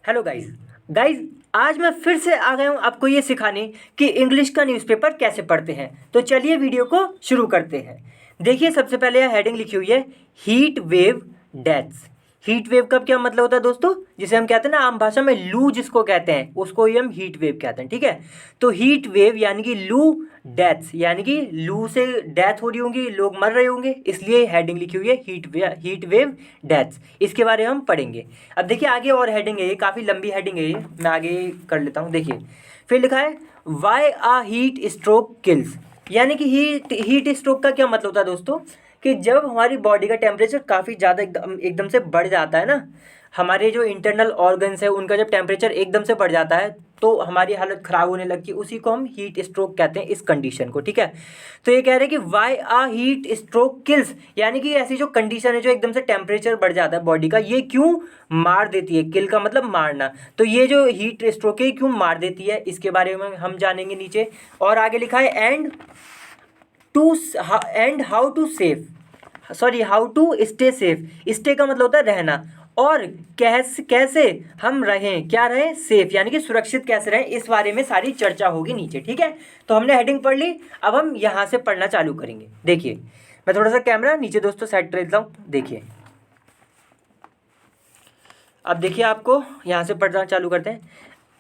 Hello guys. Guys, आज मैं फिर से आ गया हूँ आपको ये सिखाने कि इंग्लिश का न्यूज़पेपर कैसे पढ़ते हैं। तो चलिए वीडियो को शुरू करते हैं। देखिए, सबसे पहले यह हेडिंग लिखी हुई है, heat wave deaths. Heat wave का क्या मतलब होता है दोस्तों? जिसे हम कहते हैं ना आम भाषा में लू, जिसको कहते हैं उसको ही हम हीट वेव कहते हैं। ठीक है, तो हीट वेव यानी कि लू डेथ्स, यानी कि लू से डेथ हो रही होंगी, लोग मर रहे होंगे, इसलिए हेडिंग लिखी हुई है हीट वेव डेथ्स। इसके बारे में हम पढ़ेंगे। अब देखिए आगे और हेडिंग है, ये काफ़ी लंबी हेडिंग है, ये मैं आगे कर लेता हूँ। देखिए, फिर लिखा है वाई आ हीट स्ट्रोक किल्स, यानी कि हीट स्ट्रोक का क्या मतलब होता है दोस्तों? कि जब हमारी बॉडी का टेम्परेचर काफ़ी ज़्यादा एकदम एकदम से बढ़ जाता है ना, हमारे जो इंटरनल ऑर्गन्स है उनका जब टेम्परेचर एकदम से बढ़ जाता है तो हमारी हालत ख़राब होने लगती है, उसी को हम हीट स्ट्रोक कहते हैं, इस कंडीशन को। ठीक है, तो ये कह रहे हैं कि वाई आ हीट स्ट्रोक किल्स, यानी कि ऐसी जो कंडीशन है जो एकदम से टेम्परेचर बढ़ जाता है बॉडी का, ये क्यों मार देती है। किल का मतलब मारना, तो ये जो हीट स्ट्रोक है क्यों मार देती है, इसके बारे में हम जानेंगे नीचे। और आगे लिखा है and how to how to stay safe. Stay का मतलब होता है रहना, और कैसे कैसे हम रहें, क्या रहें, सेफ यानी कि सुरक्षित कैसे रहें, इस बारे में सारी चर्चा होगी नीचे। ठीक है, तो हमने हेडिंग पढ़ ली, अब हम यहाँ से पढ़ना चालू करेंगे। देखिए, मैं थोड़ा सा कैमरा नीचे दोस्तों सेट कर देता हूँ। देखिए, अब देखिए आपको यहाँ से पढ़ना चालू करते हैं।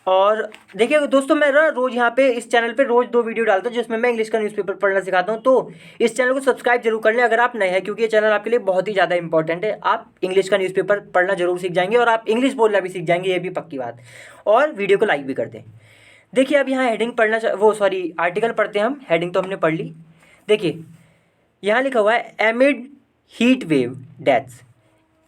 और देखिए दोस्तों, मैं ना रोज़ यहाँ पे इस चैनल पे रोज़ 2 वीडियो डालता हूँ जिसमें मैं इंग्लिश का न्यूज़पेपर पढ़ना सिखाता हूँ। तो इस चैनल को सब्सक्राइब जरूर कर लें अगर आप नए हैं, क्योंकि ये चैनल आपके लिए बहुत ही ज़्यादा इंपॉर्टेंट है। आप इंग्लिश का न्यूज़पेपर पढ़ना जरूर सीख जाएंगे और आप इंग्लिश बोलना भी सीख जाएंगे, ये भी पक्की बात। और वीडियो को लाइक भी कर दें। देखिए, अब यहाँ हेडिंग आर्टिकल पढ़ते हैं हम। हेडिंग तो हमने पढ़ ली। देखिए, यहाँ लिखा हुआ है एमिड हीट वेव डेथ्स।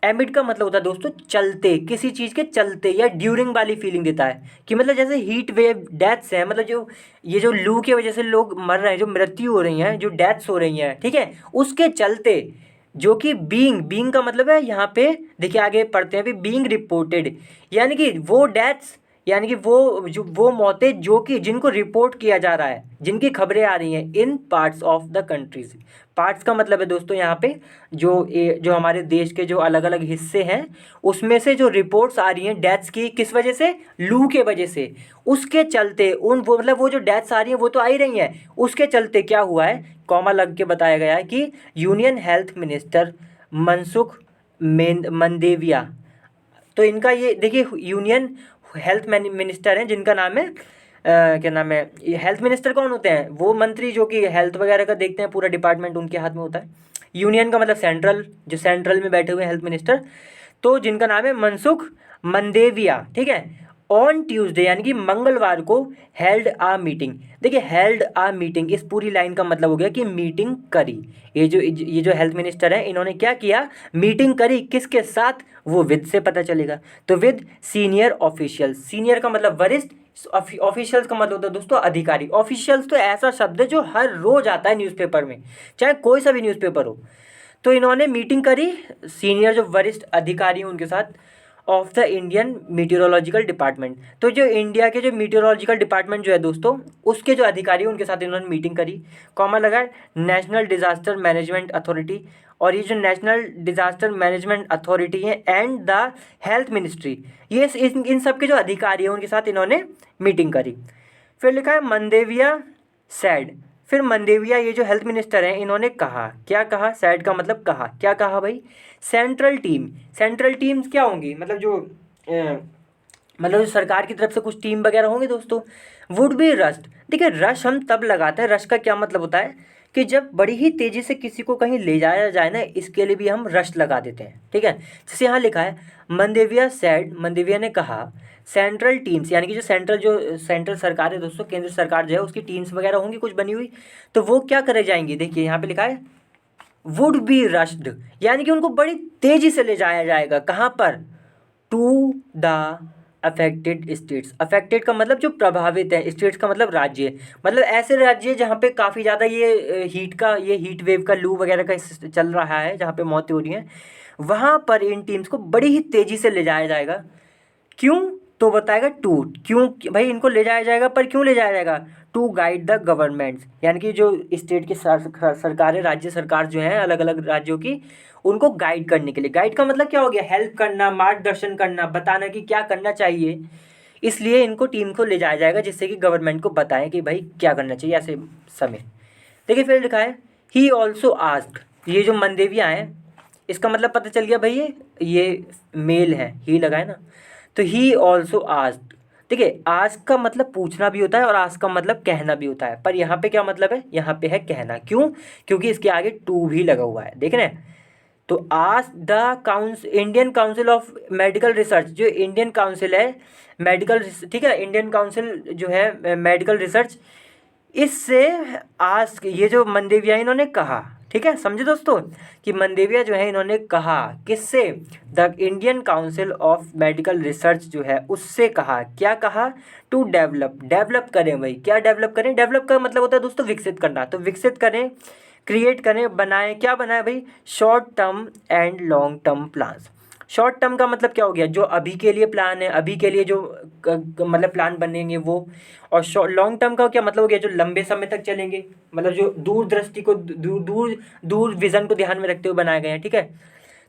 एमिड का मतलब होता है दोस्तों चलते, किसी चीज़ के चलते या ड्यूरिंग वाली फीलिंग देता है। कि मतलब जैसे हीट वेव डेथ्स हैं, मतलब जो ये जो लू की वजह से लोग मर रहे हैं, जो मृत्यु हो रही हैं, जो डेथ्स हो रही हैं, ठीक है, उसके चलते, जो कि बीइंग का मतलब है यहाँ पे, देखिए आगे पढ़ते हैं अभी, बीइंग रिपोर्टेड, यानी कि वो डेथ्स, यानी कि वो मौतें जो कि जिनको रिपोर्ट किया जा रहा है, जिनकी खबरें आ रही हैं in parts of the countries. Parts का मतलब है दोस्तों यहाँ पे जो हमारे देश के जो अलग अलग हिस्से हैं, उसमें से जो रिपोर्ट्स आ रही हैं डेथ्स की, किस वजह से, लू के वजह से, उसके चलते वो जो डेथ्स आ रही हैं वो तो आ ही रही हैं, उसके चलते क्या हुआ है, कॉमा लग के बताया गया है कि यूनियन हेल्थ मिनिस्टर मनसुख मंदेविया, तो इनका ये देखिए, यूनियन हेल्थ मिनिस्टर हैं जिनका नाम है क्या नाम है, हेल्थ मिनिस्टर कौन होते हैं, वो मंत्री जो कि हेल्थ वगैरह का देखते हैं, पूरा डिपार्टमेंट उनके हाथ में होता है। यूनियन का मतलब सेंट्रल, जो सेंट्रल में बैठे हुए हेल्थ मिनिस्टर, तो जिनका नाम है मनसुख मंदेविया। ठीक है, ऑन ट्यूसडे यानी कि मंगलवार को हेल्ड आ मीटिंग। देखिए, हेल्ड आ मीटिंग, इस पूरी लाइन का मतलब हो गया कि मीटिंग करी। ये जो हेल्थ मिनिस्टर है, इन्होंने क्या किया, मीटिंग करी, किसके साथ, वो विद से पता चलेगा, तो विद सीनियर ऑफिशियल्स। सीनियर का मतलब वरिष्ठ, ऑफिशियल्स का मतलब होता है दोस्तों अधिकारी। ऑफिशियल्स तो ऐसा शब्द है जो हर रोज आता है न्यूज़पेपर में, चाहे कोई सा भी न्यूज़पेपर हो। तो इन्होंने मीटिंग करी सीनियर जो वरिष्ठ अधिकारी हैं उनके साथ, of the Indian meteorological department. तो जो इंडिया के जो मीटेरोलॉजिकल डिपार्टमेंट जो है दोस्तों, उसके जो अधिकारी हैं उनके साथ इन्होंने मीटिंग करी। कॉमा लगा नेशनल डिजास्टर मैनेजमेंट अथॉरिटी, और ये जो नेशनल डिजास्टर मैनेजमेंट अथॉरिटी है एंड द हेल्थ मिनिस्ट्री, ये इन सब के जो अधिकारी हैं उनके साथ इन्होंने मीटिंग करी। फिर लिखा है मंदेविया सैड। फिर मंदेविया ये जो हेल्थ मिनिस्टर हैं, इन्होंने कहा, क्या कहा, सैड का मतलब कहा, क्या कहा भाई, सेंट्रल टीम्स क्या होंगी, मतलब जो सरकार की तरफ से कुछ टीम वगैरह होंगे दोस्तों, वुड बी रश्ड। देखिए, रश हम तब लगाते हैं, रश का क्या मतलब होता है कि जब बड़ी ही तेज़ी से किसी को कहीं ले जाया जाए ना, इसके लिए भी हम रश लगा देते हैं। ठीक है, जैसे यहाँ लिखा है मंदेविया सैड, मंदेविया ने कहा, सेंट्रल टीम्स यानी कि जो सेंट्रल सरकार है दोस्तों, केंद्र सरकार जो है उसकी टीम्स वगैरह होंगी कुछ बनी हुई, तो वो क्या करे जाएंगी, देखिए यहाँ पे लिखा है वुड बी रश्ड, यानी कि उनको बड़ी तेज़ी से ले जाया जाएगा, कहाँ पर, to the affected states. Affected का मतलब जो प्रभावित है, स्टेट्स का मतलब राज्य, मतलब ऐसे राज्य जहाँ पे काफ़ी ज़्यादा ये हीट वेव का, लू वगैरह का चल रहा है, जहाँ पे मौतें हो रही हैं, वहाँ पर इन टीम्स को बड़ी ही तेज़ी से ले जाया जाएगा। क्यों, तो बताएगा टू, क्यों भाई इनको ले जाया जाएगा, पर क्यों ले जाया जाएगा, टू गाइड द गवर्नमेंट्स, यानी कि जो स्टेट की सरकारें, राज्य सरकार जो हैं अलग अलग राज्यों की, उनको गाइड करने के लिए। गाइड का मतलब क्या हो गया, हेल्प करना, मार्गदर्शन करना, बताना कि क्या करना चाहिए। इसलिए इनको टीम को ले जाया जाएगा जिससे कि गवर्नमेंट को बताएं कि भाई क्या करना चाहिए ऐसे समय। देखिए फिर लिखा है ही ऑल्सो आस्क्ड, ये जो मंदेविया हैं इसका मतलब पता चल गया भाई ये मेल है, ही लगा है ना, तो ही ऑल्सो आस्क्ड। देखिए आस्क का मतलब पूछना भी होता है और आस्क का मतलब कहना भी होता है, पर यहाँ पे क्या मतलब है, यहाँ पे है कहना। क्यों, क्योंकि इसके आगे टू भी लगा हुआ है, देख रहे हैं। तो ask the Indian council of medical research, जो इंडियन काउंसिल है मेडिकल, ठीक है, इंडियन काउंसिल जो है मेडिकल रिसर्च, इससे आस्क ये जो मंदेविया इन्होंने कहा, ठीक है, समझे दोस्तों, कि मंदेविया जो है इन्होंने कहा किससे, the Indian council of medical research जो है उससे कहा, क्या कहा, टू डेवलप करें भाई, क्या डेवलप करें, डेवलप का मतलब होता है दोस्तों विकसित करना, तो विकसित करें, क्रिएट करें, बनाएं, क्या बनाए भाई, short term and long term plans. Short term का मतलब क्या हो गया, जो अभी के लिए प्लान है, अभी के लिए जो मतलब प्लान बनेंगे वो, और लॉन्ग टर्म का क्या मतलब हो गया, जो लंबे समय तक चलेंगे, मतलब जो दूरदृष्टि को दूर विजन को ध्यान में रखते हुए बनाए गए हैं, ठीक है।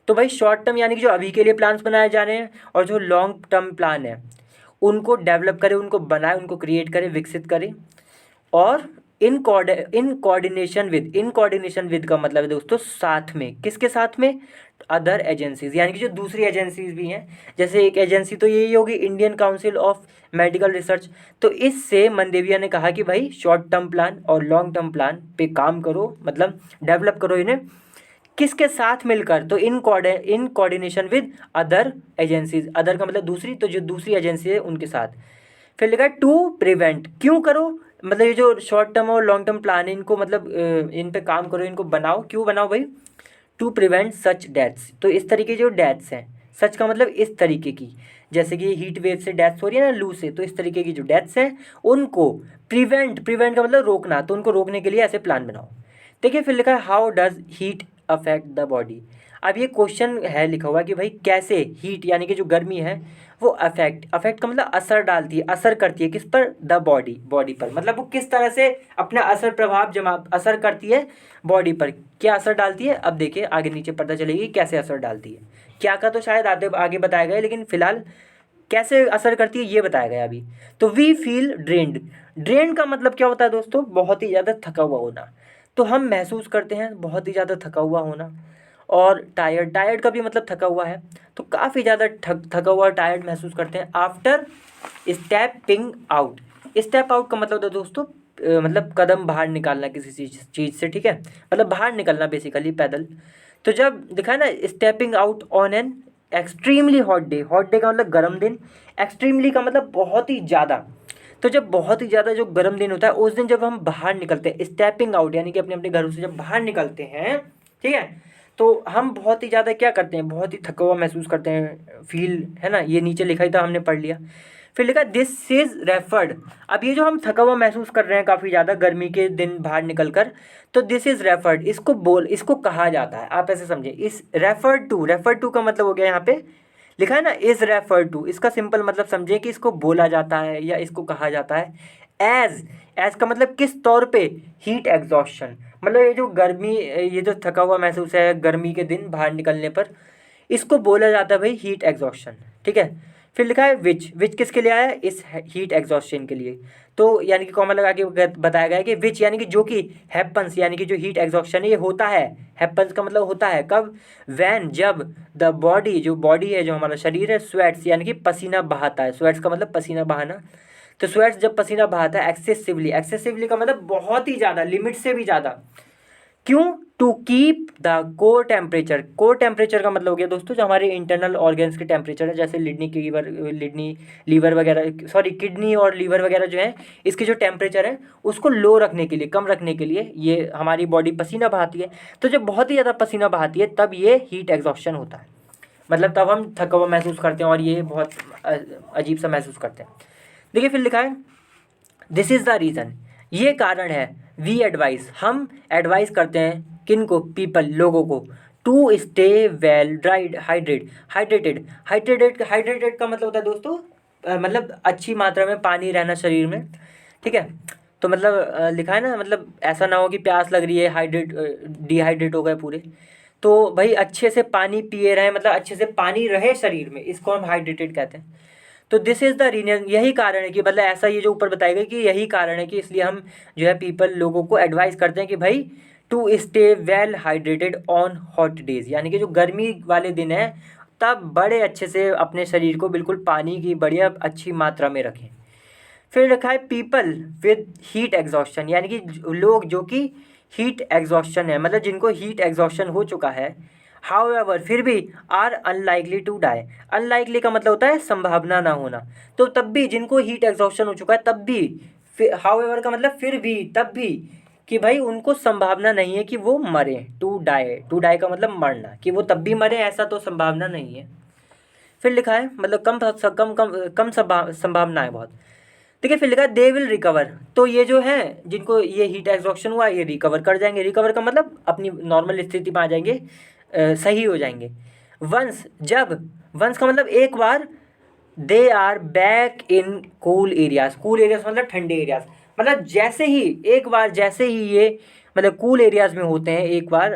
तो भाई शॉर्ट टर्म यानी कि जो अभी के लिए प्लान्स बनाए जा रहे हैं, और जो लॉन्ग टर्म प्लान है उनको डेवलप करें, उनको बनाए, उनको क्रिएट करें, विकसित करें, और इन कोऑर्डिनेशन विद का मतलब है दोस्तों साथ में, किसके साथ में, अदर एजेंसीज, यानी कि जो दूसरी एजेंसीज भी हैं, जैसे एक एजेंसी तो यही होगी Indian council of medical research. तो इससे मंदेविया ने कहा कि भाई शॉर्ट टर्म प्लान और लॉन्ग टर्म प्लान पे काम करो, मतलब डेवलप करो इन्हें, किसके साथ मिलकर, तो in coordination with other agencies, other का मतलब दूसरी, तो जो दूसरी एजेंसी है उनके साथ। फिर लिखा है टू प्रिवेंट, क्यों करो, मतलब ये जो शॉर्ट टर्म और लॉन्ग टर्म प्लान है इनको मतलब इन पे काम करो, इनको बनाओ, क्यों बनाओ भाई, टू प्रिवेंट सच डेथ्स, तो इस तरीके जो डेथ्स हैं, सच का मतलब इस तरीके की, जैसे कि हीट वेव से डेथ्स हो रही है ना, लू से, तो इस तरीके की जो डेथ्स हैं उनको प्रिवेंट का मतलब रोकना, तो उनको रोकने के लिए ऐसे प्लान बनाओ। देखिए फिर लिखा है how does heat affect the body. अब ये क्वेश्चन है लिखा हुआ कि भाई कैसे हीट यानी कि जो गर्मी है वो अफेक्ट का मतलब असर डालती है, असर करती है किस पर, द बॉडी पर, मतलब वो किस तरह से अपना असर करती है बॉडी पर, क्या असर डालती है। अब देखिए आगे नीचे पता चलेगी कैसे असर डालती है, क्या का तो शायद आगे बताया गया, लेकिन फिलहाल कैसे असर करती है ये बताया गया अभी। तो वी फील ड्रेन्ड का मतलब क्या होता है दोस्तों, बहुत ही ज़्यादा थका हुआ होना, तो हम महसूस करते हैं बहुत ही ज़्यादा थका हुआ होना। और टायर्ड का भी मतलब थका हुआ है, तो काफ़ी ज़्यादा थका हुआ टायर्ड महसूस करते हैं after stepping out. Step out का मतलब होता है दोस्तों मतलब कदम बाहर निकालना किसी चीज़ से, ठीक है, मतलब बाहर निकलना बेसिकली पैदल। तो जब दिखा है ना stepping out on an extremely hot day का मतलब गर्म दिन, एक्सट्रीमली का मतलब बहुत ही ज़्यादा, तो जब बहुत ही ज़्यादा जो गर्म दिन होता है उस दिन जब हम बाहर निकलते हैं, स्टेपिंग आउट यानी कि अपने अपने घरों से जब बाहर निकलते हैं, ठीक है, तो हम बहुत ही ज़्यादा क्या करते हैं, बहुत ही थका हुआ महसूस करते हैं, फील, है ना, ये नीचे लिखा ही था हमने पढ़ लिया। फिर लिखा दिस इज रेफर्ड, अब ये जो हम थका हुआ महसूस कर रहे हैं काफ़ी ज़्यादा गर्मी के दिन बाहर निकल कर, तो दिस इज रेफर्ड, इसको कहा जाता है, आप ऐसे समझे, इस रेफर टू का मतलब हो गया यहाँ पे लिखा है ना इज रेफर टू, इसका सिंपल मतलब समझे कि इसको बोला जाता है या इसको कहा जाता है एज का मतलब किस तौर पे, हीट एग्जॉस्शन, मतलब ये जो गर्मी, ये जो थका हुआ महसूस है गर्मी के दिन बाहर निकलने पर, इसको बोला जाता है भाई हीट एग्जॉस्शन, ठीक है। फिर लिखा है विच किसके लिए आया है, इस हीट एग्जॉस्शन के लिए, तो यानी कि कॉमा लगा के बताया गया है कि विच यानी कि जो कि हैपन्स यानी कि जो हीट एग्जॉस्शन है ये होता है, हैपन्स का मतलब होता है कब, वैन जब द बॉडी जो बॉडी है जो हमारा शरीर है स्वेट्स यानी कि पसीना बहाता है, स्वेट्स का मतलब पसीना बहाना, तो स्वेट्स जब पसीना बहाता है एक्सेसिवली का मतलब बहुत ही ज़्यादा, लिमिट से भी ज़्यादा, क्यों, to keep the core temperature का मतलब हो गया दोस्तों जो हमारे इंटरनल ऑर्गन्स के टेम्परेचर है, जैसे लीवर वगैरह, सॉरी किडनी और लीवर वगैरह जो है इसके जो टेम्परेचर है उसको लो रखने के लिए, कम रखने के लिए ये हमारी बॉडी पसीना बहाती है। तो जब बहुत ही ज़्यादा पसीना बहाती है तब ये हीट एग्जॉस्शन होता है, मतलब तब हम थका हुआ महसूस करते हैं और ये बहुत अजीब सा महसूस करते हैं। देखिए फिर लिखा है दिस इज़ द रीज़न, ये कारण है, वी एडवाइस, हम एडवाइस करते हैं किन को, पीपल लोगों को, टू स्टे वेल हाइड्रेटेड का मतलब होता है दोस्तों मतलब अच्छी मात्रा में पानी रहना शरीर में, ठीक है। तो मतलब लिखा है ना, मतलब ऐसा ना हो कि प्यास लग रही है, डिहाइड्रेट हो गए पूरे, तो भाई अच्छे से पानी पिए रहे, मतलब अच्छे से पानी रहे शरीर में, इसको हम हाइड्रेटेड कहते हैं। तो दिस इज़ द रीजन, यही कारण है कि मतलब ऐसा ये जो ऊपर बताया गया कि यही कारण है कि इसलिए हम जो है पीपल लोगों को एडवाइस करते हैं कि भाई to stay well hydrated on hot days, यानी कि जो गर्मी वाले दिन हैं तब बड़े अच्छे से अपने शरीर को बिल्कुल पानी की बढ़िया अच्छी मात्रा में रखें। फिर रखा है पीपल विद हीट एग्जॉस्शन, यानी कि लोग जो कि हीट एग्जॉस्शन है, मतलब जिनको हीट एग्जॉस्शन हो चुका है, हाउएवर फिर भी are unlikely to die. Unlikely का मतलब होता है संभावना ना होना, तो तब भी जिनको हीट एग्जॉस्शन हो चुका है तब भी, हाउएवर का मतलब फिर भी, तब भी, कि भाई उनको संभावना नहीं है कि वो मरे। टू डाई का मतलब मरना, कि वो तब भी मरे ऐसा तो संभावना नहीं है। फिर लिखा है मतलब कम कम कम कम संभावना है बहुत। ठीक है, फिर लिखा है दे विल रिकवर, तो ये जो है जिनको ये हीट एग्जॉस्शन हुआ ये रिकवर कर जाएंगे। रिकवर का मतलब अपनी नॉर्मल स्थिति में आ जाएंगे, सही हो जाएंगे। वंस जब, वंस का मतलब एक बार, they are back in cool areas, cool areas मतलब ठंडे एरियाज, मतलब जैसे ही एक बार, जैसे ही ये मतलब कूल एरियाज में होते हैं एक बार,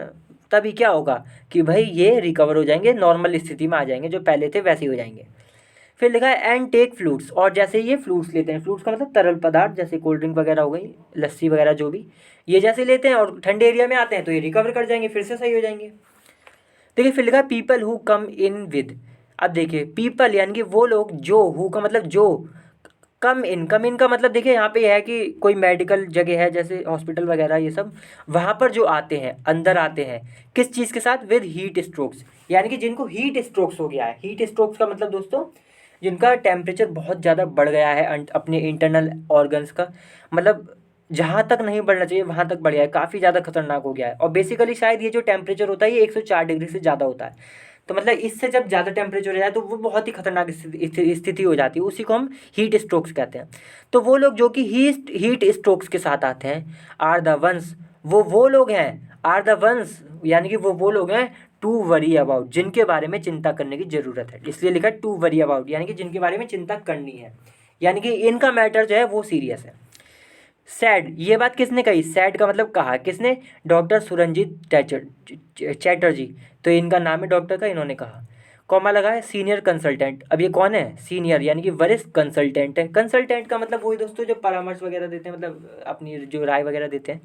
तभी क्या होगा कि भाई ये रिकवर हो जाएंगे, नॉर्मल स्थिति में आ जाएंगे, जो पहले थे वैसे ही हो जाएंगे। फिर लिखा है एंड टेक फ्लूट्स, और जैसे ये फ्लूट्स लेते हैं, फ्लूट्स का मतलब तरल पदार्थ, जैसे कोल्ड ड्रिंक वगैरह हो गई, लस्सी वगैरह जो भी, ये जैसे लेते हैं और ठंडे एरिया में आते हैं तो ये रिकवर कर जाएंगे, फिर से सही हो जाएंगे। देखिए फिर लिखा है people who come in with, अब देखिए पीपल यानी कि वो लोग जो, हु का मतलब जो, कम इन का मतलब देखिए यहाँ पे है कि कोई मेडिकल जगह है जैसे हॉस्पिटल वगैरह ये सब, वहाँ पर जो आते हैं, अंदर आते हैं किस चीज़ के साथ, विद हीट स्ट्रोक्स, यानी कि जिनको हीट स्ट्रोक्स हो गया है। हीट स्ट्रोक्स का मतलब दोस्तों जिनका टेम्परेचर बहुत ज़्यादा बढ़ गया है अपने इंटरनल ऑर्गन्स का, मतलब जहाँ तक नहीं बढ़ना चाहिए वहाँ तक बढ़ गया है, काफ़ी ज़्यादा खतरनाक हो गया है। और बेसिकली शायद ये जो टेम्परेचर होता है ये 104 डिग्री से ज़्यादा होता है, तो मतलब इससे जब ज़्यादा टेम्परेचर हो जाए तो वो बहुत ही खतरनाक स्थिति हो जाती है, उसी को हम हीट स्ट्रोक्स कहते हैं। तो वो लोग जो कि हीट स्ट्रोक्स के साथ आते हैं, आर द वंस, वो लोग हैं, आर द वंस यानी कि वो लोग हैं टू वरी अबाउट, जिनके बारे में चिंता करने की ज़रूरत है, इसलिए लिखा है टू वरी अबाउट, यानी कि जिनके बारे में चिंता करनी है, यानी कि इनका मैटर जो है वो सीरियस है। सैड, ये बात किसने कही, सैड का मतलब कहा किसने, डॉक्टर सुरंजीत चैटर्जी, तो इनका नाम है डॉक्टर का, इन्होंने कहा। कॉमा लगा है सीनियर कंसल्टेंट, अब ये कौन है, सीनियर यानी कि वरिष्ठ कंसल्टेंट है। कंसल्टेंट का मतलब वही दोस्तों जो परामर्श वगैरह देते हैं, मतलब अपनी जो राय वगैरह देते हैं,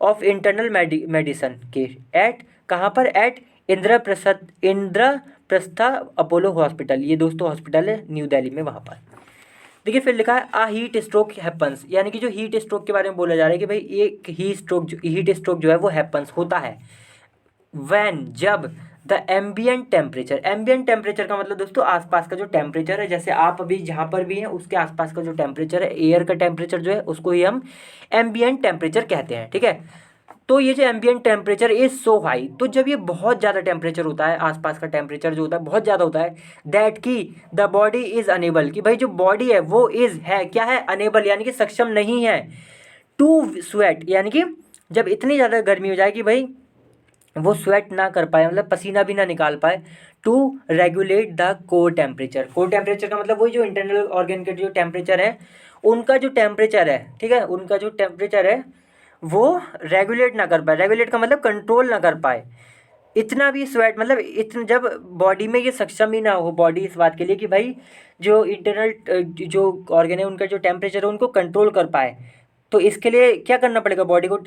ऑफ इंटरनल मेडिसन के, एट कहाँ पर, एट इंद्रप्रस्था अपोलो हॉस्पिटल, ये दोस्तों हॉस्पिटल है न्यू दिल्ली में, वहाँ पर। देखिए फिर लिखा है आ हीट स्ट्रोक हैपन्स, यानी कि जो हीट स्ट्रोक के बारे में बोला जा रहा है कि भाई एक हीट स्ट्रोक जो है वो हैपन्स होता है व्हेन, जब the ambient temperature, ambient temperature का मतलब दोस्तों आसपास का जो टेम्परेचर है, जैसे आप अभी जहाँ पर भी हैं उसके आसपास का जो टेम्परेचर है, एयर का टेम्परेचर जो है उसको ही हम एम्बियंट टेम्परेचर कहते हैं। ठीक है, तो ये जो ambient temperature is so high, तो जब ये बहुत ज़्यादा टेम्परेचर होता है, आसपास का टेम्परेचर जो होता है बहुत ज़्यादा होता है, दैट की द बॉडी इज़ अनेबल, कि भाई जो बॉडी है वो इज़ है क्या है, अनेबल यानी कि सक्षम नहीं है, टू स्वेट, यानी कि जब इतनी ज़्यादा गर्मी हो जाए कि भाई वो स्वेट ना कर पाए, मतलब पसीना भी ना निकाल पाए, to regulate the core temperature, core temperature का मतलब वही जो इंटरनल ऑर्गन के जो टेम्परेचर है, उनका जो टेम्परेचर है, ठीक है, उनका जो टेम्परेचर है वो रेगुलेट ना कर पाए, रेगुलेट का मतलब कंट्रोल ना कर पाए, इतना भी स्वेट, मतलब इतना जब बॉडी में ये सक्षम ही ना हो बॉडी इस बात के लिए कि भाई जो इंटरनल जो ऑर्गन है उनका जो टेम्परेचर है उनको कंट्रोल कर पाए, तो इसके लिए क्या करना पड़ेगा, बॉडी को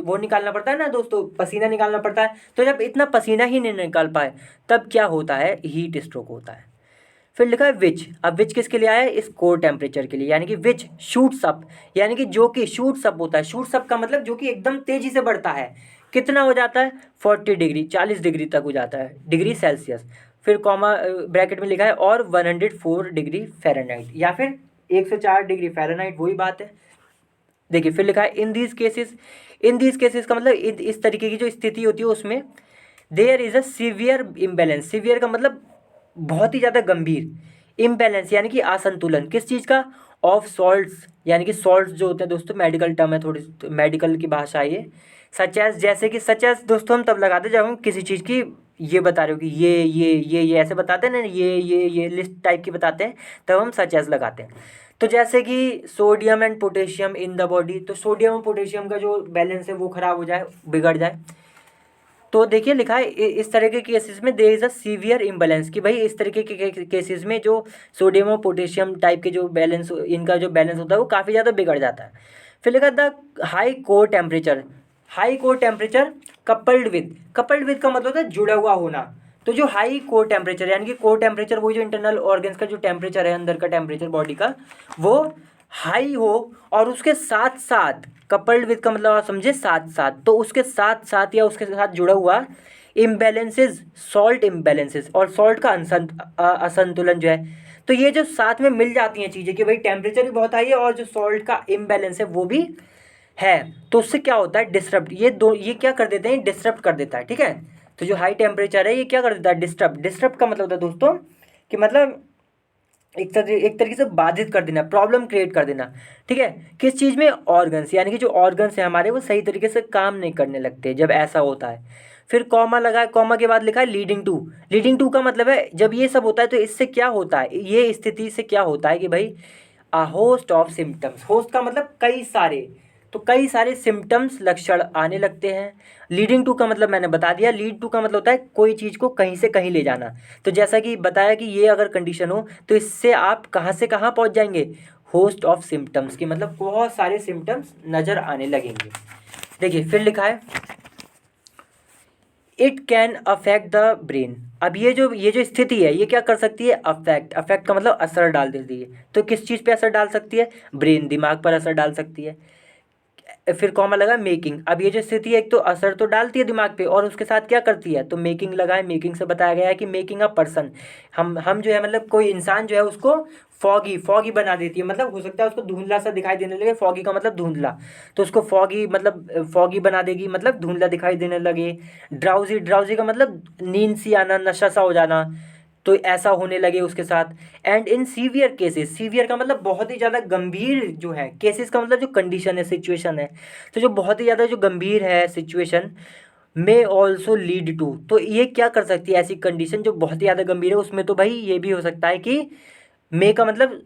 वो निकालना पड़ता है ना दोस्तों, पसीना निकालना पड़ता है, तो जब इतना पसीना ही नहीं निकाल पाए तब क्या होता है, हीट स्ट्रोक होता है। फिर लिखा है विच, अब विच किसके लिए आया है, इस कोर टेम्परेचर के लिए, यानी कि विच शूट्स अप, यानी कि जो कि शूट्स अप होता है, शूट्स अप का मतलब जो कि एकदम तेजी से बढ़ता है, कितना हो जाता है, 40 डिग्री, 40 डिग्री तक हो जाता है, डिग्री सेल्सियस। फिर कॉमा ब्रैकेट में लिखा है और 104 डिग्री फ़ारेनहाइट, या फिर 104 डिग्री फ़ारेनहाइट, वही बात है। देखिए फिर लिखा है in these cases, in these cases का मतलब इस तरीके की जो स्थिति होती है उसमें there is a severe imbalance, severe का मतलब बहुत ही ज़्यादा गंभीर, इम्बैलेंस यानी कि असंतुलन, किस चीज़ का, ऑफ सॉल्ट्स, यानी कि सॉल्ट्स जो होते हैं दोस्तों मेडिकल टर्म है, थोड़ी मेडिकल की भाषा है ये, सच एज, जैसे कि सच एज दोस्तों हम तब लगाते जब हम किसी चीज़ की ये बता रहे हो कि ये ऐसे बताते हैं ना, ये लिस्ट टाइप की बताते हैं, तब हम सच एज लगाते हैं। तो जैसे कि sodium and potassium in the body, तो सोडियम और पोटेशियम का जो बैलेंस है वो खराब हो जाए, बिगड़ जाए, तो देखिए लिखा है इस तरह के केसेस में there is a severe imbalance, कि भाई इस तरीके के केसेस में जो सोडियम और पोटेशियम टाइप के जो बैलेंस, इनका जो बैलेंस होता है वो काफ़ी ज़्यादा बिगड़ जाता है। फिर लिखा the high core temperature, high core temperature coupled with का मतलब होता है जुड़ा हुआ होना। तो जो हाई कोर टेम्परेचर यानी कि कोर टेम्परेचर वो जो इंटरनल ऑर्गन्स का जो टेम्परेचर है, अंदर का टेम्परेचर बॉडी का, वो हाई हो, और उसके साथ साथ कपल्ड विद का मतलब आप समझे साथ साथ, तो उसके साथ साथ या उसके साथ जुड़ा हुआ इम्बैलेंसेस, सॉल्ट इम्बैलेंसेस और सॉल्ट का असंतुलन जो है, तो ये जो साथ में मिल जाती हैं चीज़ें कि भाई टेम्परेचर भी बहुत हाई है और जो सॉल्ट का इम्बैलेंस है वो भी है, तो उससे क्या होता है डिस्टर्ब, ये क्या कर देते हैं, डिस्टर्ब कर देता है, ठीक है। तो जो हाई टेम्परेचर है ये क्या कर देता है, डिस्टर्ब का मतलब होता है दोस्तों कि मतलब एक तरीके से बाधित कर देना, प्रॉब्लम क्रिएट कर देना, ठीक है। किस चीज़ में, ऑर्गन्स, यानी कि जो ऑर्गन्स हैं हमारे वो सही तरीके से काम नहीं करने लगते जब ऐसा होता है। फिर कॉमा लगा है, कॉमा के बाद लिखा है लीडिंग टू का मतलब है जब ये सब होता है तो इससे क्या होता है, ये स्थिति से क्या होता है कि भाई a host of symptoms, host का मतलब कई सारे, तो कई सारे सिम्टम्स लक्षण आने लगते हैं। लीडिंग टू का मतलब मैंने बता दिया, लीड टू का मतलब होता है कोई चीज़ को कहीं से कहीं ले जाना। तो जैसा कि बताया कि ये अगर कंडीशन हो तो इससे आप कहाँ से कहाँ पहुँच जाएंगे, होस्ट ऑफ सिम्टम्स की, मतलब बहुत सारे सिम्टम्स नज़र आने लगेंगे। देखिए फिर लिखा है it can affect the brain. अब ये जो स्थिति है ये क्या कर सकती है, अफेक्ट का मतलब असर डाल देती है। तो किस चीज़ पे असर डाल सकती है, ब्रेन, दिमाग पर असर डाल सकती है। फिर कॉमा लगा मेकिंग, अब ये जो स्थिति है एक तो असर तो डालती है दिमाग पे और उसके साथ क्या करती है, तो मेकिंग लगा है, मेकिंग से बताया गया है कि मेकिंग अ पर्सन, हम जो है मतलब कोई इंसान जो है उसको फॉगी बना देती है, मतलब हो सकता है उसको धुंधला सा दिखाई देने लगे, फॉगी का मतलब धुंधला, तो उसको फॉगी मतलब फॉगी बना देगी, मतलब धुंधला दिखाई देने लगे। ड्राउजी का मतलब नींद सी आना, नशा सा हो जाना, तो ऐसा होने लगे उसके साथ। And in severe cases, severe का मतलब बहुत ही ज़्यादा गंभीर जो है, केसेस का मतलब जो कंडीशन है, सिचुएशन है, तो जो बहुत ही ज़्यादा जो गंभीर है situation may also lead to, तो ये क्या कर सकती है, ऐसी कंडीशन जो बहुत ही ज़्यादा गंभीर है उसमें तो भाई ये भी हो सकता है कि मे का मतलब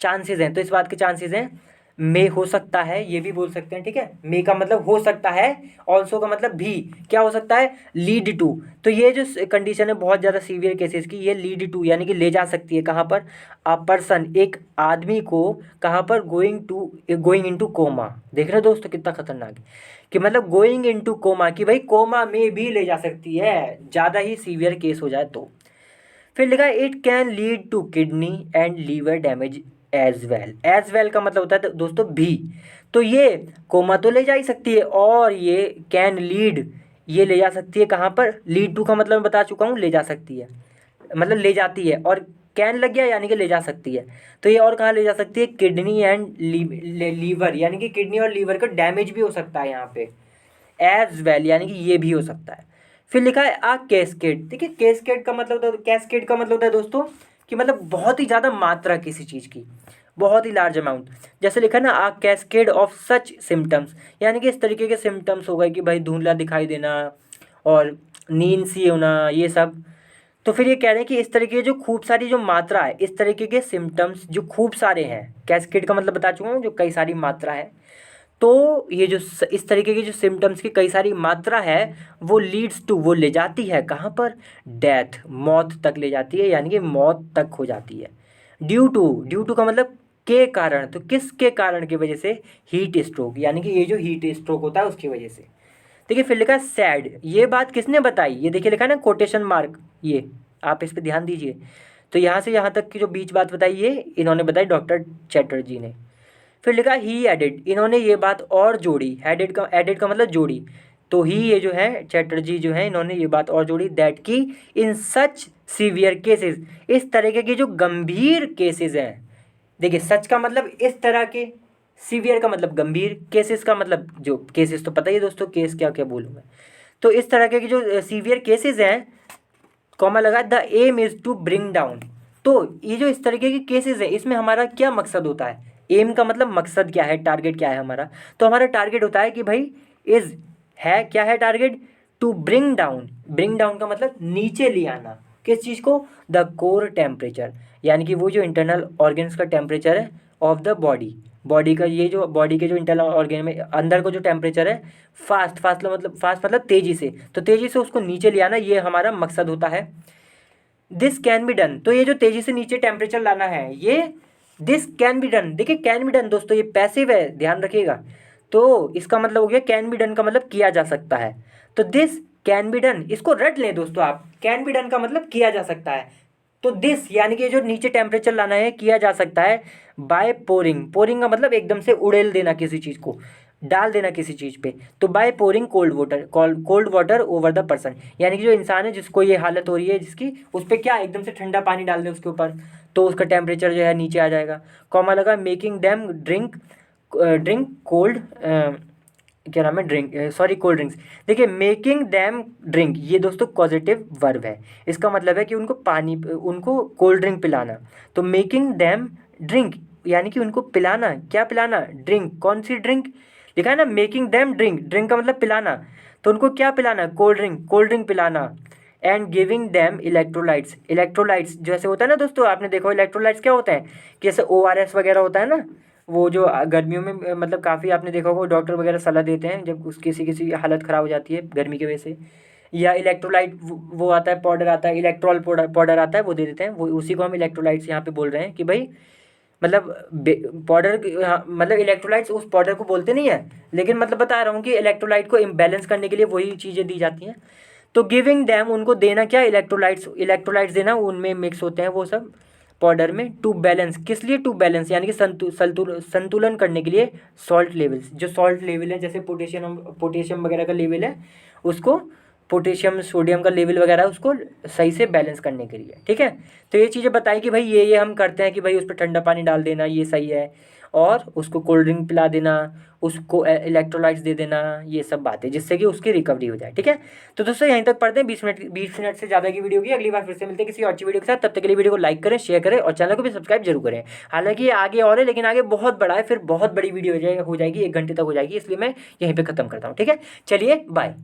चांसेस हैं, तो इस बात के चांसेस हैं, मे हो सकता है, ये भी बोल सकते हैं, ठीक है। मे का मतलब हो सकता है, ऑल्सो का मतलब भी क्या हो सकता है, लीड टू, तो ये जो कंडीशन है बहुत ज़्यादा सीवियर केसेस की, ये लीड टू यानी कि ले जा सकती है कहाँ पर, अ पर्सन, एक आदमी को, कहाँ पर, गोइंग इनटू कोमा। देख रहे हो दोस्तों कितना खतरनाक है कि मतलब गोइंग इनटू कोमा, कि भाई कोमा में भी ले जा सकती है, ज़्यादा ही सीवियर केस हो जाए तो। फिर लिखा है it can lead to kidney and liver damage as well का मतलब होता है दोस्तों भी, तो ये कोमा तो ले जा ही सकती है और ये कैन लीड, ये ले जा सकती है कहाँ पर, लीड टू का मतलब मैं बता चुका हूँ, ले जा सकती है, मतलब ले जाती है, और कैन लग गया यानी कि ले जा सकती है, तो ये और कहाँ ले जा सकती है, किडनी एंड लीवर, यानी कि किडनी और लीवर का डैमेज भी हो सकता है यहाँ पे, एज वेल यानी कि ये भी हो सकता है। फिर लिखा है आ कैस्केड, देखिए कैस्केड का मतलब होता है दोस्तों कि मतलब बहुत ही ज़्यादा मात्रा किसी चीज़ की, बहुत ही लार्ज अमाउंट, जैसे लिखा है ना आ कैस्केड ऑफ सच सिम्टम्स, यानी कि इस तरीके के सिम्टम्स हो गए कि भाई धुंधला दिखाई देना और नींद सी होना, ये सब। तो फिर ये कह रहे हैं कि इस तरीके की जो खूब सारी जो मात्रा है, इस तरीके के सिम्टम्स जो खूब सारे हैं, कैस्केड का मतलब बता चुका हूँ, जो कई सारी मात्रा है, तो ये जो इस तरीके की जो सिम्टम्स की कई सारी मात्रा है वो लीड्स टू, वो ले जाती है कहाँ पर, डेथ, मौत तक ले जाती है, यानी कि मौत तक हो जाती है। ड्यू टू का मतलब के कारण, तो किसके कारण की वजह से, हीट स्ट्रोक, यानी कि ये जो हीट स्ट्रोक होता है उसकी वजह से। देखिए फिर लिखा है सैड, ये बात किसने बताई, ये देखिए लिखा है ना कोटेशन मार्क, ये आप इस पर ध्यान दीजिए। तो यहाँ से यहाँ तक की जो बीच बात बताई ये इन्होंने बताई डॉक्टर चैटर्जी ने। फिर लिखा ही एडिड, इन्होंने ये बात और जोड़ी, एडिड का मतलब जोड़ी, तो ही ये जो है चैटर्जी जो है इन्होंने ये बात और जोड़ी, दैट की इन सच सीवियर केसेस, इस तरीके के जो गंभीर केसेस हैं, देखिए सच का मतलब इस तरह के, सीवियर का मतलब गंभीर, केसेस का मतलब जो केसेस तो पता ही है दोस्तों, केस क्या क्या बोलूँ मैं, तो इस तरह के जो सीवियर केसेस हैं, कॉमा लगा, the aim is to bring down, तो ये जो इस तरीके के केसेस है इसमें हमारा क्या मकसद होता है, एम का मतलब मकसद क्या है, टारगेट क्या है हमारा, तो हमारा टारगेट होता है कि भाई इज़, है क्या है टारगेट, टू ब्रिंग डाउन का मतलब नीचे ले आना, किस चीज़ को, द कोर टेम्परेचर, यानी कि वो जो इंटरनल ऑर्गन्स का टेम्परेचर है ऑफ द बॉडी का, ये जो बॉडी के जो इंटरनल ऑर्गन में अंदर को जो टेम्परेचर है, फास्ट मतलब तेज़ी से, तो तेज़ी से उसको नीचे ले आना, ये हमारा मकसद होता है। दिस कैन बी डन, तो ये जो तेज़ी से नीचे टेम्परेचर लाना है, ये दिस कैन बी डन, देखिए कैन बी डन दोस्तों ये पैसिव है, ध्यान रखिएगा। तो इसका मतलब हो गया कैन बी डन का मतलब किया जा सकता है। तो दिस कैन बी डन, इसको रट लें दोस्तों आप, कैन बी डन का मतलब किया जा सकता है। तो दिस यानी कि जो नीचे टेम्परेचर लाना है किया जा सकता है बाय पोरिंग का मतलब एकदम से उड़ेल देना किसी चीज़ को, डाल देना किसी चीज़ पे। तो by pouring cold water over the person, यानी कि जो इंसान है जिसको ये हालत हो रही है जिसकी, उस पर क्या एकदम से ठंडा पानी डाल दे उसके ऊपर, तो उसका टेम्परेचर जो है नीचे आ जाएगा। कॉमा लगा, मेकिंग दैम ड्रिंक कोल्ड, क्या नाम है, कोल्ड ड्रिंक्स। देखिए मेकिंग दैम ड्रिंक, ये दोस्तों पॉजिटिव वर्ब है, इसका मतलब है कि उनको कोल्ड ड्रिंक पिलाना। तो मेकिंग दैम ड्रिंक यानी कि उनको पिलाना, क्या पिलाना, ड्रिंक, कौन सी ड्रिंक, लिखा है ना मेकिंग दैम ड्रिंक का मतलब पिलाना, तो उनको क्या पिलाना, कोल्ड ड्रिंक पिलाना। एंड गिविंग दैम इलेक्ट्रोलाइट्स जैसे होता है ना दोस्तों, आपने देखो इलेक्ट्रोलाइट्स क्या होता है, कि जैसे ORS वगैरह होता है ना, वो जो गर्मियों में मतलब काफ़ी आपने देखा होगा डॉक्टर वगैरह सलाह देते हैं जब किसी किसी की हालत ख़राब हो जाती है गर्मी की वजह से। या इलेक्ट्रोलाइट वो आता है, पाउडर आता है, इलेक्ट्रॉल पाउडर आता है, वो दे देते हैं, वो उसी को हम इलेक्ट्रोलाइट्स यहाँ पे बोल रहे हैं कि भाई मतलब पाउडर, हाँ मतलब इलेक्ट्रोलाइट्स उस पाउडर को बोलते नहीं है, लेकिन मतलब बता रहा हूँ कि इलेक्ट्रोलाइट को इम्बैलेंस करने के लिए वही चीज़ें दी जाती हैं। तो गिविंग डैम उनको देना क्या, इलेक्ट्रोलाइट्स देना, उनमें मिक्स होते हैं वो सब पाउडर में। टू बैलेंस, किस लिए, टू बैलेंस यानी कि संतुलन करने के लिए सॉल्ट लेवल्स, जो सॉल्ट लेवल है जैसे पोटेशियम वगैरह का लेवल है उसको, पोटेशियम सोडियम का लेवल वगैरह उसको सही से बैलेंस करने के लिए, ठीक है। तो ये चीज़ें बताई कि भाई ये हम करते हैं कि भाई उस पर ठंडा पानी डाल देना ये सही है, और उसको कोल्ड ड्रिंक पिला देना, उसको इलेक्ट्रोलाइट्स दे देना, ये सब बातें जिससे कि उसकी रिकवरी हो जाए, ठीक है। तो दोस्तों यहीं तक पढ़ते हैं, 20 मिनट से ज़्यादा की वीडियो की, अगली बार फिर से मिलते हैं किसी अच्छी वीडियो के साथ, तब तक के लिए वीडियो को लाइक करें, शेयर करें और चैनल को भी सब्सक्राइब जरूर करें। हालांकि ये आगे और है, लेकिन आगे बहुत बड़ा है, फिर बहुत बड़ी वीडियो हो जाएगी, 1 घंटे तक हो जाएगी, इसलिए मैं यहीं पर खत्म करता हूँ, ठीक है। चलिए बाय।